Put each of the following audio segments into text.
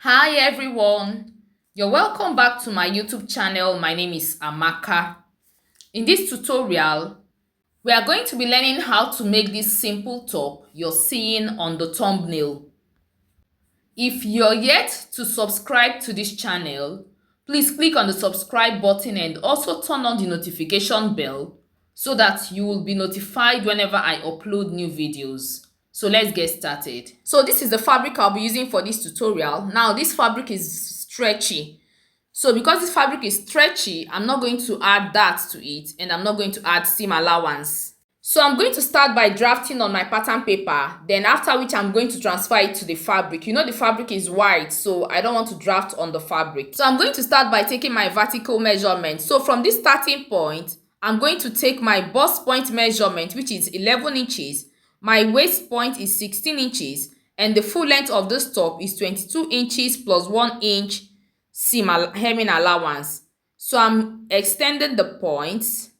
Hi everyone, you're welcome back to my YouTube channel. My name is Amaka. In this tutorial, we are going to be learning how to make this simple top you're seeing on the thumbnail. If you're yet to subscribe to this channel, please click on the subscribe button and also turn on the notification bell so that you will be notified whenever I upload new videos. So let's get started. So this is the fabric I'll be using for this tutorial. Now this fabric is stretchy. So because this fabric is stretchy, I'm not going to add that to it and I'm not going to add seam allowance. So I'm going to start by drafting on my pattern paper, then after which I'm going to transfer it to the fabric. You know the fabric is white, so I don't want to draft on the fabric. So I'm going to start by taking my vertical measurement. So from this starting point, I'm going to take my bust point measurement, which is 11 inches. My waist point is 16 inches and the full length of this top is 22 inches plus 1 inch hemming allowance. So I'm extending the points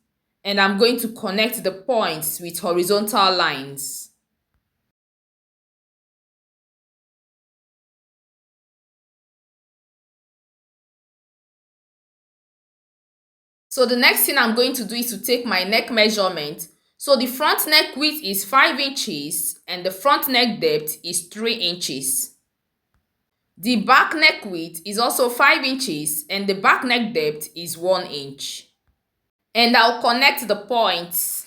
and I'm going to connect the points with horizontal lines. So the next thing I'm going to do is to take my neck measurement. So the front neck width is 5 inches and the front neck depth is 3 inches. The back neck width is also 5 inches and the back neck depth is 1 inch. And I'll connect the points.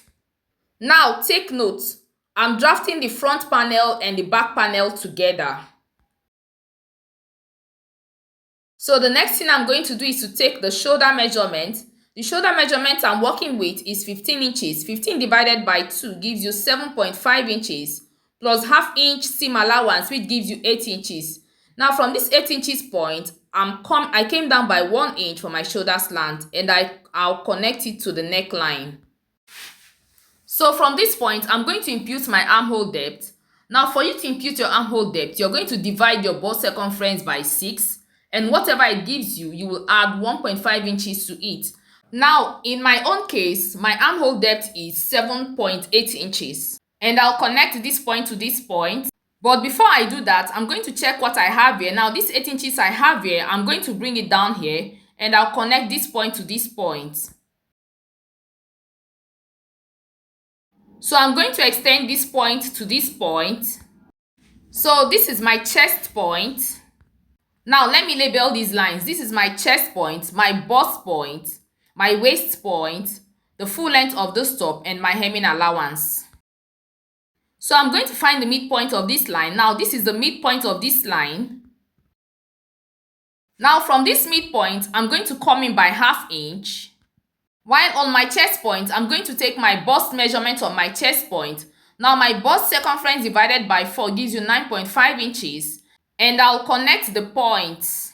Now take note, I'm drafting the front panel and the back panel together. So the next thing I'm going to do is to take the shoulder measurement. The shoulder measurement I'm working with is 15 inches. 15 divided by 2 gives you 7.5 inches plus half inch seam allowance, which gives you 8 inches. Now from this 8 inches point, I came down by 1 inch for my shoulder slant and I'll connect it to the neckline. So from this point, I'm going to impute my armhole depth. Now for you to impute your armhole depth, you're going to divide your bust circumference by 6 and whatever it gives you, you will add 1.5 inches to it. Now in my own case, my armhole depth is 7.8 inches and I'll connect this point to this point. But before I do that, I'm going to check what I have here. Now this 8 inches I have here, I'm going to bring it down here and I'll connect this point to this point. So I'm going to extend this point to this point. So this is my chest point. Now let me label these lines. This is my chest point, my bust point, my waist point, the full length of this top, and my hemming allowance. So I'm going to find the midpoint of this line. Now this is the midpoint of this line. Now from this midpoint, I'm going to come in by half inch. While on my chest point, I'm going to take my bust measurement on my chest point. Now my bust circumference divided by 4 gives you 9.5 inches. And I'll connect the points.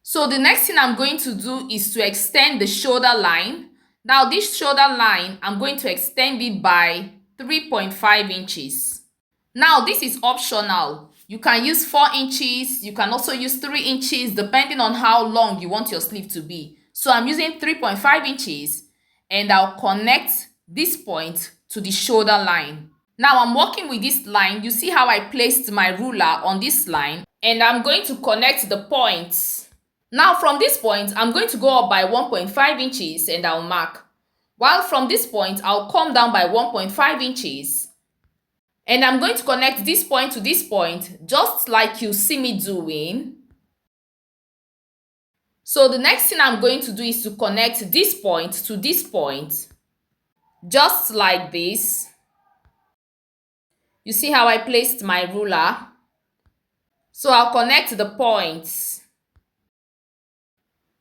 So the next thing I'm going to do is to extend the shoulder line. Now this shoulder line, I'm going to extend it by 3.5 inches. Now this is optional. You can use 4 inches, you can also use 3 inches depending on how long you want your sleeve to be. So I'm using 3.5 inches and I'll connect this point to the shoulder line. Now I'm working with this line. You see how I placed my ruler on this line and I'm going to connect the points. Now from this point, I'm going to go up by 1.5 inches and I'll mark. While from this point, I'll come down by 1.5 inches. And I'm going to connect this point to this point, just like you see me doing. So the next thing I'm going to do is to connect this point to this point, just like this. You see how I placed my ruler? So I'll connect the points.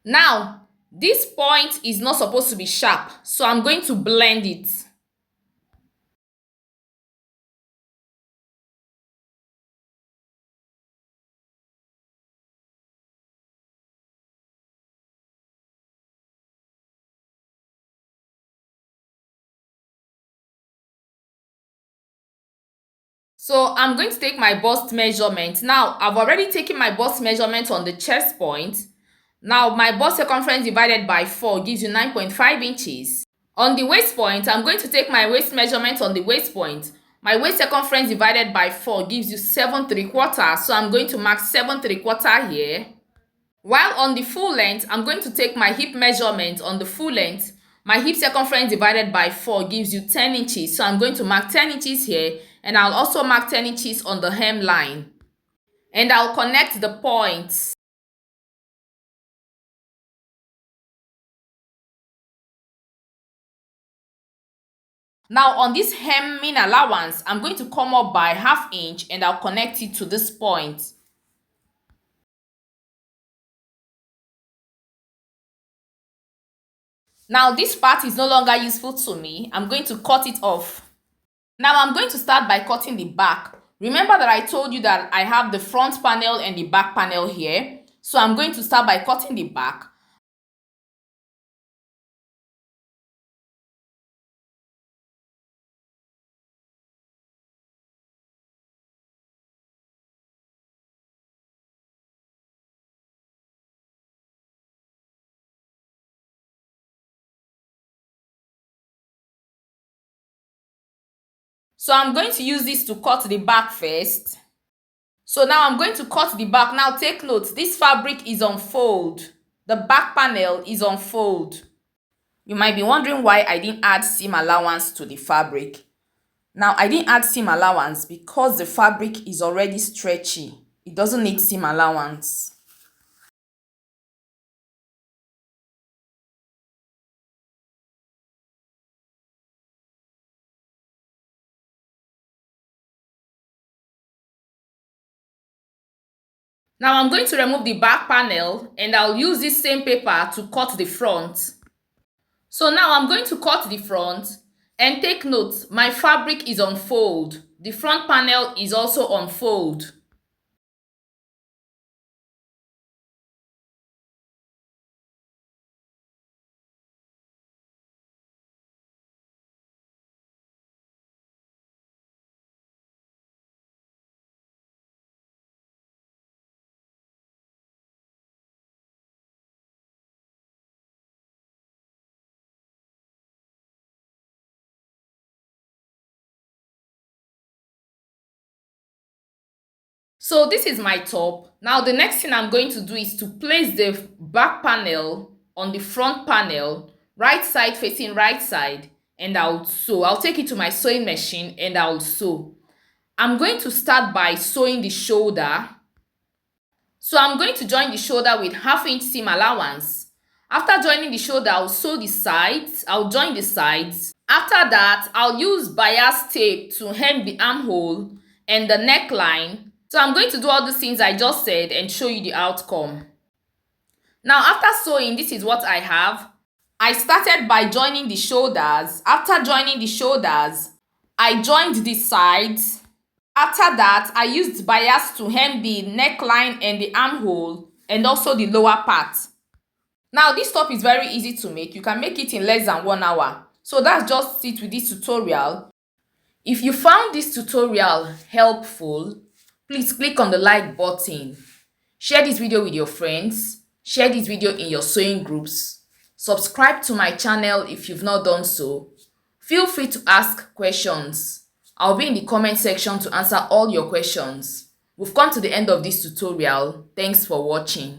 Now, this point is not supposed to be sharp, so I'm going to blend it. So I'm going to take my bust measurement. Now I've already taken my bust measurement on the chest point. Now my bust circumference divided by 4 gives you 9.5 inches. On the waist point, I'm going to take my waist measurement on the waist point. My waist circumference divided by 4 gives you 7 3/4. So I'm going to mark 7 3/4 here. While on the full length, I'm going to take my hip measurement on the full length. My hip circumference divided by 4 gives you 10 inches. So I'm going to mark 10 inches here, and I'll also mark 10 inches on the hemline. And I'll connect the points. Now on this hemming allowance, I'm going to come up by 1/2 inch and I'll connect it to this point. Now this part is no longer useful to me. I'm going to cut it off. Now I'm going to start by cutting the back. Remember that I told you that I have the front panel and the back panel here. So I'm going to start by cutting the back. So I'm going to use this to cut the back first. So now I'm going to cut the back. Now take note, this fabric is on fold. The back panel is on fold. You might be wondering why I didn't add seam allowance to the fabric. Now I didn't add seam allowance because the fabric is already stretchy. It doesn't need seam allowance. Now I'm going to remove the back panel and I'll use this same paper to cut the front. So now I'm going to cut the front, and take note, my fabric is on fold. The front panel is also on fold. So this is my top. Now the next thing I'm going to do is to place the back panel on the front panel, right side facing right side, and I'll sew. I'll take it to my sewing machine and I'll sew. I'm going to start by sewing the shoulder. So I'm going to join the shoulder with 1/2 inch seam allowance. After joining the shoulder, I'll sew the sides. I'll join the sides. After that, I'll use bias tape to hem the armhole and the neckline. So I'm going to do all the things I just said and show you the outcome. Now after sewing, this is what I have. I started by joining the shoulders. After joining the shoulders, I joined the sides. After that, I used bias to hem the neckline and the armhole and also the lower part. Now this top is very easy to make. You can make it in less than 1 hour. So that's just it with this tutorial. If you found this tutorial helpful, please click on the like button. Share this video with your friends. Share this video in your sewing groups. Subscribe to my channel if you've not done so. Feel free to ask questions. I'll be in the comment section to answer all your questions. We've come to the end of this tutorial. Thanks for watching.